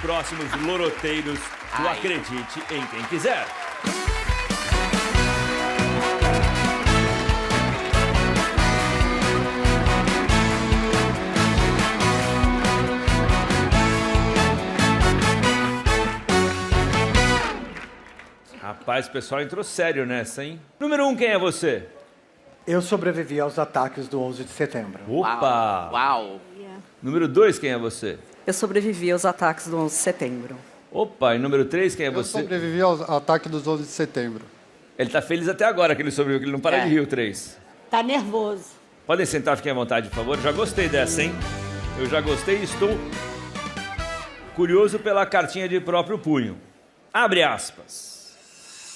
próximos loroteiros do Acredite em Quem Quiser. Rapaz, o pessoal entrou sério nessa, hein? Número 1, quem é você? Eu sobrevivi aos ataques do 11 de setembro. Opa! Uau! Número 2, quem é você? Eu sobrevivi aos ataques do 11 de setembro. Opa, e número 3, quem é Eu você? sobrevivi ao ataque dos 11 de setembro. Ele tá feliz até agora que ele sobreviveu, que ele não para de rir, o 3. Tá nervoso. Podem sentar, fiquem à vontade, por favor. Já gostei dessa, hein? Eu já gostei e estou curioso pela cartinha de próprio punho. Abre aspas.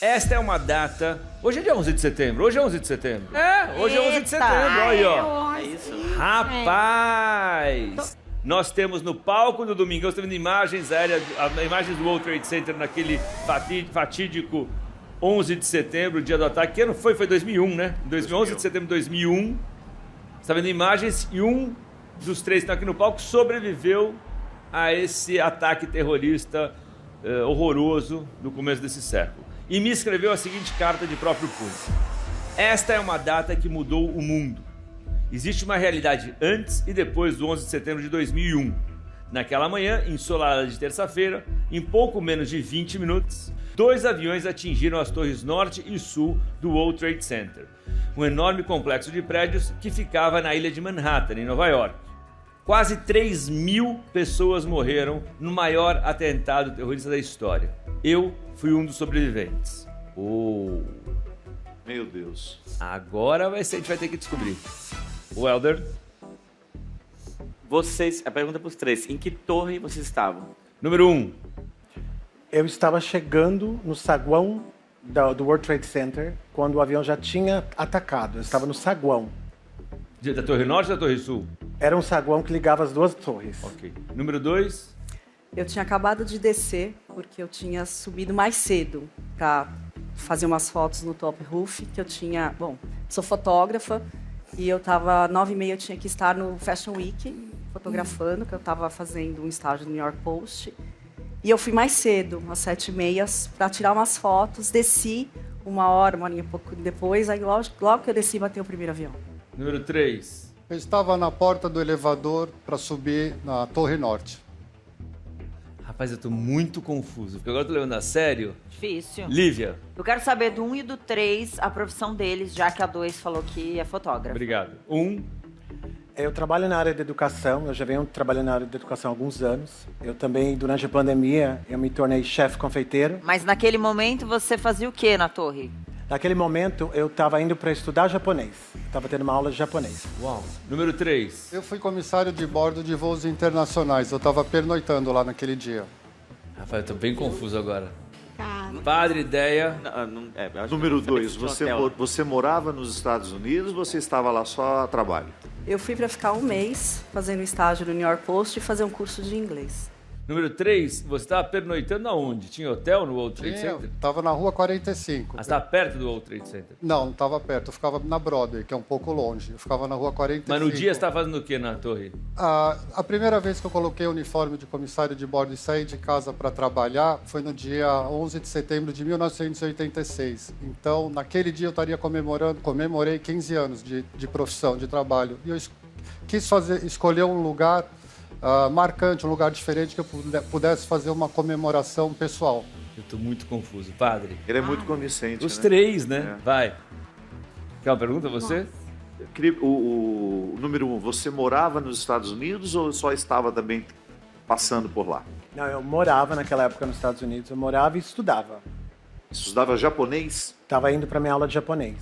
Esta é uma data... Hoje é dia 11 de setembro. Hoje é 11 de setembro. É, hoje é 11 de setembro. Olha aí, ó. É isso. Rapaz! Nós temos no palco do Domingão, estamos vendo imagens aéreas, imagens do World Trade Center naquele fatídico 11 de setembro, o dia do ataque. Que ano foi? Foi 2001, né? 11 de setembro de 2001. Você está vendo imagens e um dos 3 que estão aqui no palco sobreviveu a esse ataque terrorista horroroso no começo desse século. E me escreveu a seguinte carta de próprio punho. Esta é uma data que mudou o mundo. Existe uma realidade antes e depois do 11 de setembro de 2001. Naquela manhã, ensolarada de terça-feira, em pouco menos de 20 minutos, 2 aviões atingiram as torres norte e sul do World Trade Center, um enorme complexo de prédios que ficava na ilha de Manhattan, em Nova York. Quase 3.000 pessoas morreram no maior atentado terrorista da história. Eu fui um dos sobreviventes. Meu Deus. Agora a gente vai ter que descobrir. O Helder? Vocês, a pergunta para os 3, em que torre vocês estavam? Número 1. Eu estava chegando no saguão do World Trade Center quando o avião já tinha atacado. Eu estava no saguão. Da Torre Norte ou da Torre Sul? Era um saguão que ligava as 2 torres. Ok. Número 2. Eu tinha acabado de descer, porque eu tinha subido mais cedo para fazer umas fotos no Top Roof, que eu tinha... Bom, sou fotógrafa e eu estava 9h30, eu tinha que estar no Fashion Week fotografando, que eu estava fazendo um estágio no New York Post. E eu fui mais cedo, às 7h30, para tirar umas fotos, desci 1 hora, 1 horinha e pouco depois, aí logo que eu desci, bateu o primeiro avião. Número 3. Eu estava na porta do elevador para subir na Torre Norte. Rapaz, eu tô muito confuso, porque agora eu tô levando a sério. Difícil. Lívia. Eu quero saber do 1 e do 3, a profissão deles, já que a 2 falou que é fotógrafa. Obrigado. 1. Eu trabalho na área de educação, eu já venho trabalhando na área de educação há alguns anos. Eu também, durante a pandemia, eu me tornei chefe confeiteiro. Mas naquele momento você fazia o que na torre? Naquele momento, eu estava indo para estudar japonês. Estava tendo uma aula de japonês. Uau. Número 3. Eu fui comissário de bordo de voos internacionais. Eu estava pernoitando lá naquele dia. Rapaz, eu tô bem confuso agora. Cara. Padre, ideia. Número 2, você morava nos Estados Unidos ou você estava lá só a trabalho? Eu fui para ficar 1 mês fazendo estágio no New York Post e fazer um curso de inglês. Número 3, você estava pernoitando aonde? Tinha hotel no World Trade Center? Estava na rua 45. Ah, você estava perto do World Trade Center? Não estava perto. Eu ficava na Broadway, que é um pouco longe. Eu ficava na rua 45. Mas no dia você estava fazendo o que na torre? A primeira vez que eu coloquei o uniforme de comissário de bordo e saí de casa para trabalhar foi no dia 11 de setembro de 1986. Então, naquele dia eu estaria comemorei 15 anos de profissão, de trabalho. E eu quis escolher um lugar marcante, um lugar diferente que eu pudesse fazer uma comemoração pessoal. Eu tô muito confuso. Padre? Ele é muito convincente, Os né? 3, né? É. Vai. Quer uma pergunta, você? O número 1, você morava nos Estados Unidos ou só estava também passando por lá? Não, eu morava naquela época nos Estados Unidos. Eu morava e estudava. Estudava japonês? Estava indo para minha aula de japonês.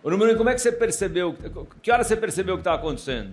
Ô, número 1, como é que você percebeu? Que hora você percebeu o que estava acontecendo?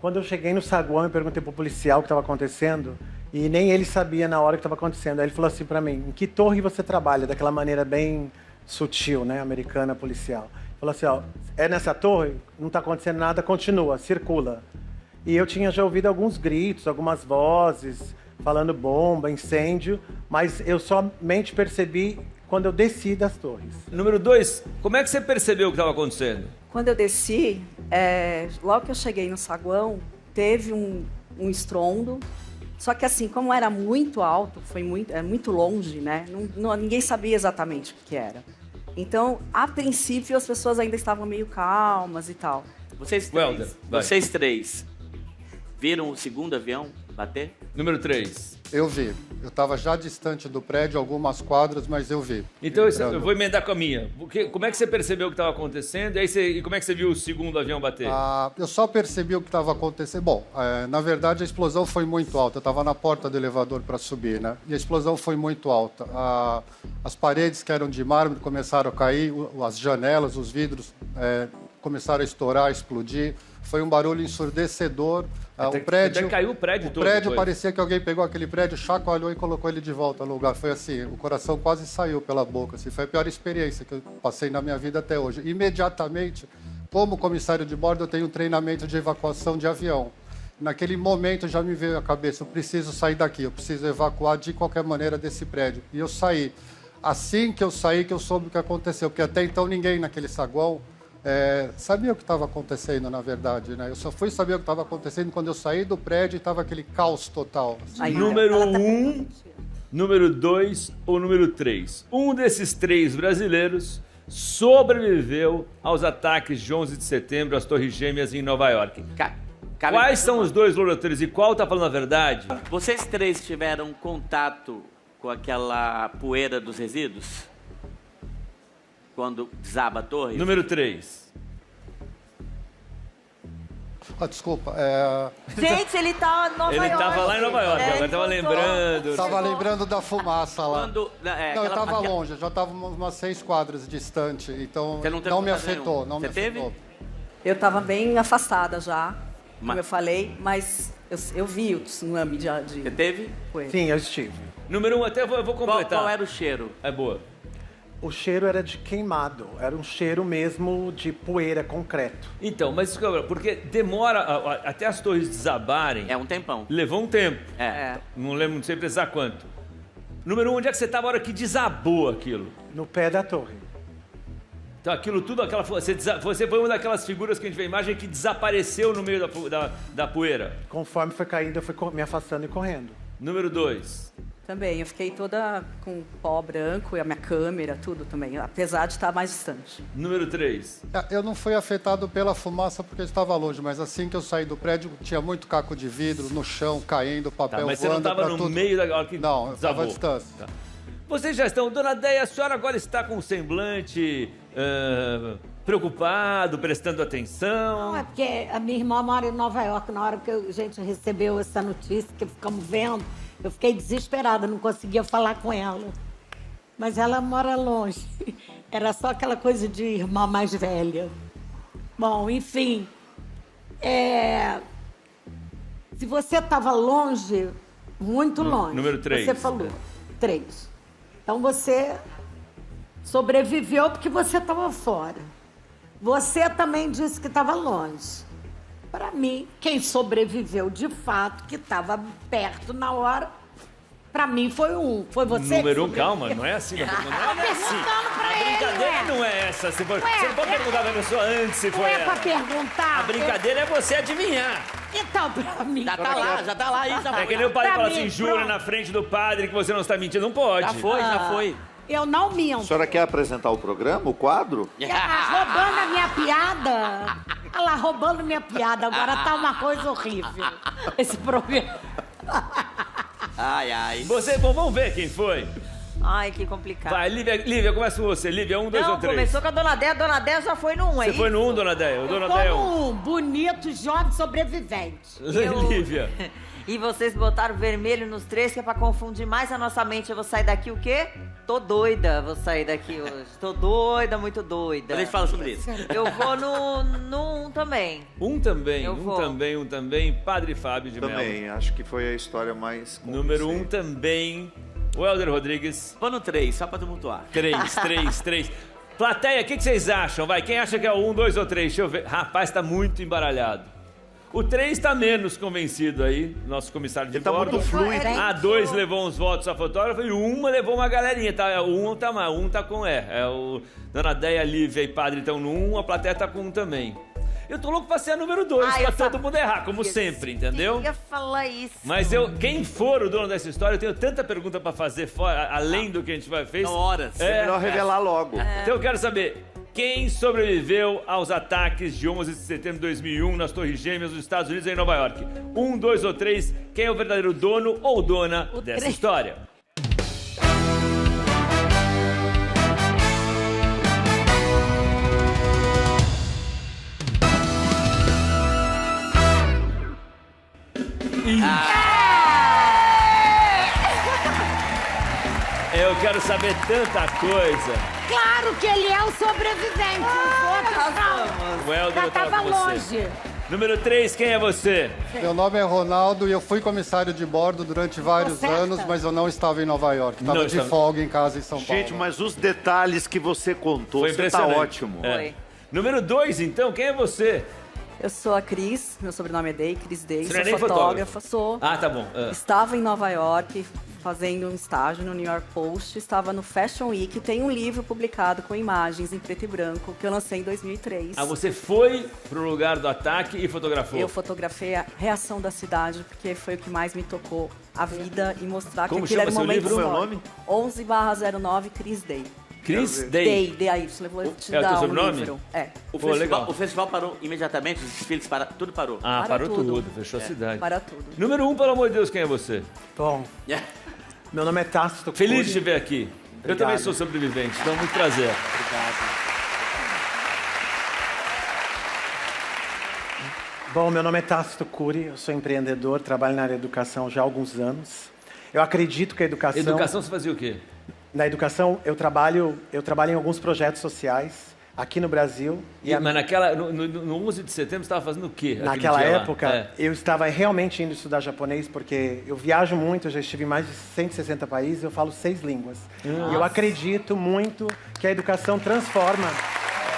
Quando eu cheguei no saguão, eu perguntei pro policial o que estava acontecendo e nem ele sabia na hora que estava acontecendo. Aí ele falou assim para mim, em que torre você trabalha? Daquela maneira bem sutil, né, americana, policial. Falou assim, ó, é nessa torre? Não está acontecendo nada, continua, circula. E eu tinha já ouvido alguns gritos, algumas vozes, falando bomba, incêndio, mas eu somente percebi quando eu desci das torres. Número 2, como é que você percebeu o que estava acontecendo? Quando eu desci, logo que eu cheguei no saguão, teve um estrondo Só que assim, como era muito alto, é muito longe, né? Ninguém sabia exatamente o que era. Então, a princípio, as pessoas ainda estavam meio calmas e tal. Vocês três viram o segundo avião bater? Número 3. Eu vi. Eu estava já distante do prédio, algumas quadras, mas eu vi. Então, eu vou emendar com a minha. Como é que você percebeu o que estava acontecendo? E como é que você viu o segundo avião bater? Eu só percebi o que estava acontecendo. Bom, na verdade, a explosão foi muito alta. Eu estava na porta do elevador para subir, né? E a explosão foi muito alta. As paredes que eram de mármore começaram a cair, as janelas, os vidros começaram a estourar, a explodir. Foi um barulho ensurdecedor. Até caiu o prédio todo. O prédio depois. parecia que alguém pegou aquele prédio, chacoalhou e colocou ele de volta no lugar. Foi assim, o coração quase saiu pela boca. Assim, foi a pior experiência que eu passei na minha vida até hoje. Imediatamente, como comissário de bordo, eu tenho um treinamento de evacuação de avião. Naquele momento já me veio à cabeça, eu preciso sair daqui, eu preciso evacuar de qualquer maneira desse prédio. E eu saí. Assim que eu saí, que eu soube o que aconteceu, porque até então ninguém naquele saguão sabia o que estava acontecendo, na verdade, né? Eu só fui saber o que estava acontecendo quando eu saí do prédio e estava aquele caos total. Aí, Número ela tá 1, número 2 ou número 3? Um desses 3 brasileiros sobreviveu aos ataques de 11 de setembro às Torres Gêmeas em Nova York. Quais são os 2 locutores e qual tá falando a verdade? Vocês três tiveram contato com aquela poeira dos resíduos? Quando desaba a torre? Número 3. Desculpa. Gente, ele tá em Nova York. Ele tava lá em Nova York, agora tava lembrando. Estava lembrando da fumaça lá. Quando, Não, eu estava longe, eu já estava umas 6 quadras distante, então Você não teve não me contato afetou. nenhum. Não Você me teve? afetou. Eu estava bem afastada já, como Mas- eu falei, mas eu vi o tsunami de Você teve? poeira. Sim, eu estive. Número 1, até eu vou completar. Qual era o cheiro? É boa. O cheiro era de queimado, era um cheiro mesmo de poeira, concreto. Então, mas porque demora até as torres desabarem. É um tempão. Levou um tempo. É. Não lembro, não sei precisar quanto. Número 1, onde é que você estava a hora que desabou aquilo? No pé da torre. Então aquilo tudo, você foi uma daquelas figuras que a gente vê a imagem que desapareceu no meio da poeira. Conforme foi caindo, eu fui me afastando e correndo. Número 2. Também, eu fiquei toda com pó branco e a minha câmera, tudo também, apesar de estar mais distante. Número 3. Eu não fui afetado pela fumaça porque eu estava longe, mas assim que eu saí do prédio, tinha muito caco de vidro no chão, caindo, papel Mas você não voando estava pra no tudo. meio da hora que Não, eu estava desabou. à distância. Vocês já estão... Dona Déia, a senhora agora está com um semblante preocupado, prestando atenção. Não, é porque a minha irmã mora em Nova York. Na hora que a gente recebeu essa notícia, que ficamos vendo, eu fiquei desesperada, não conseguia falar com ela. Mas ela mora longe. Era só aquela coisa de irmã mais velha. Bom, enfim. Se você estava longe, muito longe. Número 3. Você falou. 3. Então você sobreviveu porque você estava fora. Você também disse que estava longe. Para mim, quem sobreviveu de fato, que estava perto na hora, para mim foi Foi você Número 1, que calma, não é assim. Não é assim. perguntando pra A ele, brincadeira ué. não é essa. Você não pode perguntar pra pessoa antes se Não foi é pra ela. perguntar. A brincadeira é você adivinhar. Então, pra mim... Já tá lá, aí já É que nem o padre Pra fala mim, assim, jura pronto. na frente do padre que você não está mentindo. Não pode. Já foi. Eu não minto. A senhora quer apresentar o programa, o quadro? Roubando a minha piada. Olha lá, roubando minha piada. Agora tá uma coisa horrível. Esse programa. Ai. Bom, vamos ver quem foi. Ai, que complicado. Vai, Lívia, começa com você. Lívia, 1, 2 ou Não, 3. começou com a Dona Déia. A Dona Déia já foi no 1, Você foi no 1, Dona Déia? O Dona Déia é 1. Como um bonito jovem sobrevivente. Lívia. E vocês botaram vermelho nos 3, que é pra confundir mais a nossa mente. Eu vou sair daqui o quê? Tô doida, vou sair daqui hoje. Tô doida, muito doida. A gente fala sobre isso. Eu vou no 1 também. Um também, Eu um vou. também. Padre Fábio de Mello. Também, acho que foi a história mais Número 1 convincente. também. O Helder Rodrigues. Vou no 3, só pra tumultuar. 3. Plateia, o que vocês acham? Vai, quem acha que é o 1, 2 ou 3? Deixa eu ver. Rapaz, tá muito embaralhado. O 3 tá menos convencido aí, nosso comissário de Ele tá bordo. muito fluido. A 2 levou uns votos a fotógrafa e uma levou uma galerinha, tá? O 1 tá mais, o 1 tá com E. É o Dona Déia, Lívia e Padre estão no 1, a plateia tá com 1 também. Eu tô louco pra ser a número 2, pra todo mundo errar, como sempre, entendeu? Eu ia falar isso. Mas quem for o dono dessa história, eu tenho tanta pergunta pra fazer fora, além do que a gente vai fazer. São horas. É melhor revelar logo. Então eu quero saber, quem sobreviveu aos ataques de 11 de setembro de 2001 nas Torres Gêmeas dos Estados Unidos e em Nova York? 1, 2 ou 3, quem é o verdadeiro dono ou dona dessa história? Eu quero saber tanta coisa. Claro que ele é o sobrevivente. Os outros não. O Helder, Já eu tava tava com você. longe. Número 3, quem é você? Meu nome é Ronaldo e eu fui comissário de bordo durante vários certa? anos, mas eu não estava em Nova York. Não Estava de estava. folga em casa em São Paulo. Gente, mas os detalhes que você contou, Foi você tá impressionante. ótimo. É. Foi. Número 2, então, quem é você? Eu sou a Cris, meu sobrenome é Day, Cris Day, Você sou não é nem fotógrafa, sou. Ah, tá bom. Estava em Nova York fazendo um estágio no New York Post, estava no Fashion Week, tem um livro publicado com imagens em preto e branco que eu lancei em 2003. Você foi pro lugar do ataque e fotografou? Eu fotografei a reação da cidade, porque foi o que mais me tocou a vida e mostrar Como que aquele era um chama seu momento livro? histórico. Como é o 11/09, Cris Day. Chris Day, Day. D-A-Y, eu vou te É o teu dar um sobrenome? livro. É, Pô, legal. O festival parou imediatamente, os desfiles pararam, tudo parou. Ah, Para parou tudo. tudo. Fechou a cidade. para tudo. Número 1, pelo amor de Deus, quem é você? Bom, meu nome é Tácito Feliz Cury. de te ver aqui. Eu Obrigado. também sou sobrevivente, então muito prazer. Bom, meu nome é Tácito Cury, eu sou empreendedor, trabalho na área de educação já há alguns anos. Eu acredito que a educação... Educação, você fazia o quê? Na educação, eu trabalho em alguns projetos sociais aqui no Brasil. Mas no 11 de setembro você estava fazendo o quê? aquele Naquela dia lá? época, É. eu estava realmente indo estudar japonês, porque eu viajo muito, eu já estive em mais de 160 países, eu falo 6 línguas. E eu acredito muito que a educação transforma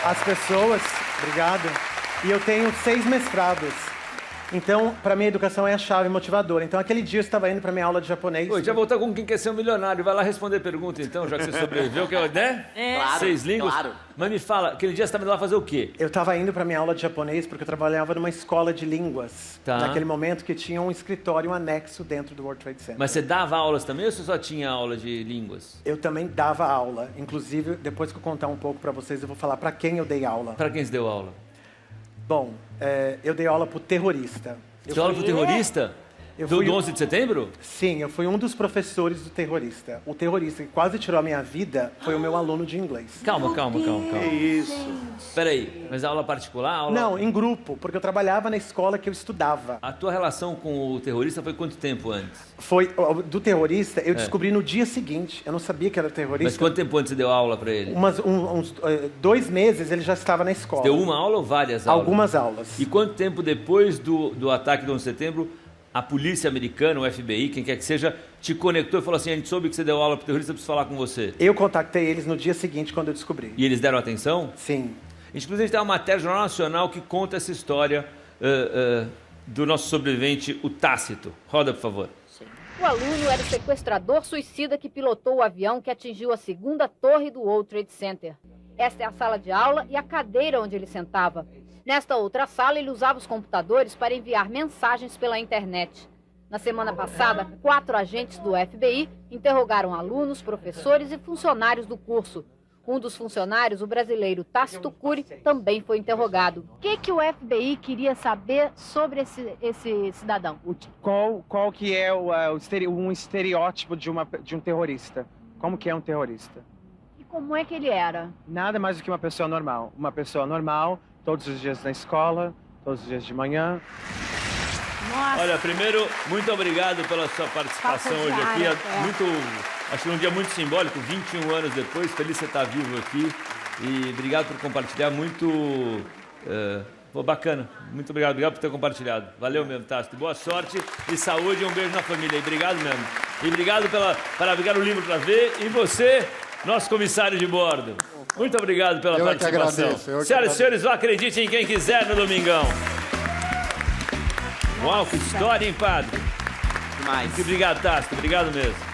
as pessoas. Obrigado. E eu tenho 6 mestrados. Então, para mim, a educação é a chave motivadora. Então, aquele dia eu estava indo para minha aula de japonês. Oi, já voltou com quem quer ser um milionário. Vai lá responder pergunta, então, já que você sobreviveu, que é, né? Claro, 6 línguas. claro. Mas me fala, aquele dia você estava indo lá fazer o quê? Eu estava indo para minha aula de japonês porque eu trabalhava numa escola de línguas. Tá. Naquele momento que tinha um escritório, um anexo dentro do World Trade Center. Mas você dava aulas também ou você só tinha aula de línguas? Eu também dava aula. Inclusive, depois que eu contar um pouco para vocês, eu vou falar para quem eu dei aula. Para quem você deu aula? Bom, eu dei aula pro terrorista. Você deu aula pro terrorista? Eu Do fui 11 de setembro? Sim, eu fui um dos professores do terrorista. O terrorista que quase tirou a minha vida foi o meu aluno de inglês. Calma. Que isso. Peraí, mas aula particular? Aula... Não, em grupo, porque eu trabalhava na escola que eu estudava. A tua relação com o terrorista foi quanto tempo antes? Foi do terrorista, eu descobri no dia seguinte. Eu não sabia que era terrorista. Mas quanto tempo antes você deu aula para ele? Uns 2 meses ele já estava na escola. Deu uma aula ou várias aulas? Algumas aulas. E quanto tempo depois do ataque do 11 de setembro, a polícia americana, o FBI, quem quer que seja, te conectou e falou assim, a gente soube que você deu aula pro terrorista, eu preciso falar com você. Eu contactei eles no dia seguinte, quando eu descobri. E eles deram atenção? Sim. Inclusive, tem uma matéria do Jornal Nacional que conta essa história do nosso sobrevivente, o Tácito. Roda, por favor. O aluno era o sequestrador suicida que pilotou o avião que atingiu a segunda torre do World Trade Center. Esta é a sala de aula e a cadeira onde ele sentava. Nesta outra sala, ele usava os computadores para enviar mensagens pela internet. Na semana passada, 4 agentes do FBI interrogaram alunos, professores e funcionários do curso. Um dos funcionários, o brasileiro Tácito Cury, também foi interrogado. O que o FBI queria saber sobre esse cidadão? Qual que é um estereótipo de um terrorista? Como que é um terrorista? E como é que ele era? Nada mais do que uma pessoa normal. Uma pessoa normal, todos os dias na escola, todos os dias de manhã. Nossa. Olha, primeiro, muito obrigado pela sua participação Papo hoje aqui. diário, Acho que um dia muito simbólico, 21 anos depois. Feliz você estar vivo aqui. E obrigado por compartilhar. Bacana. Muito obrigado. Obrigado por ter compartilhado. Valeu mesmo, Tácito. Boa sorte e saúde e um beijo na família. E obrigado mesmo. E obrigado para pegar o livro para ver. E você, nosso comissário de bordo. Muito obrigado pela participação. Senhoras e senhores, acreditem em quem quiser no Domingão. Uau, que história, hein, padre? Demais. Obrigado, Tácito. Obrigado mesmo.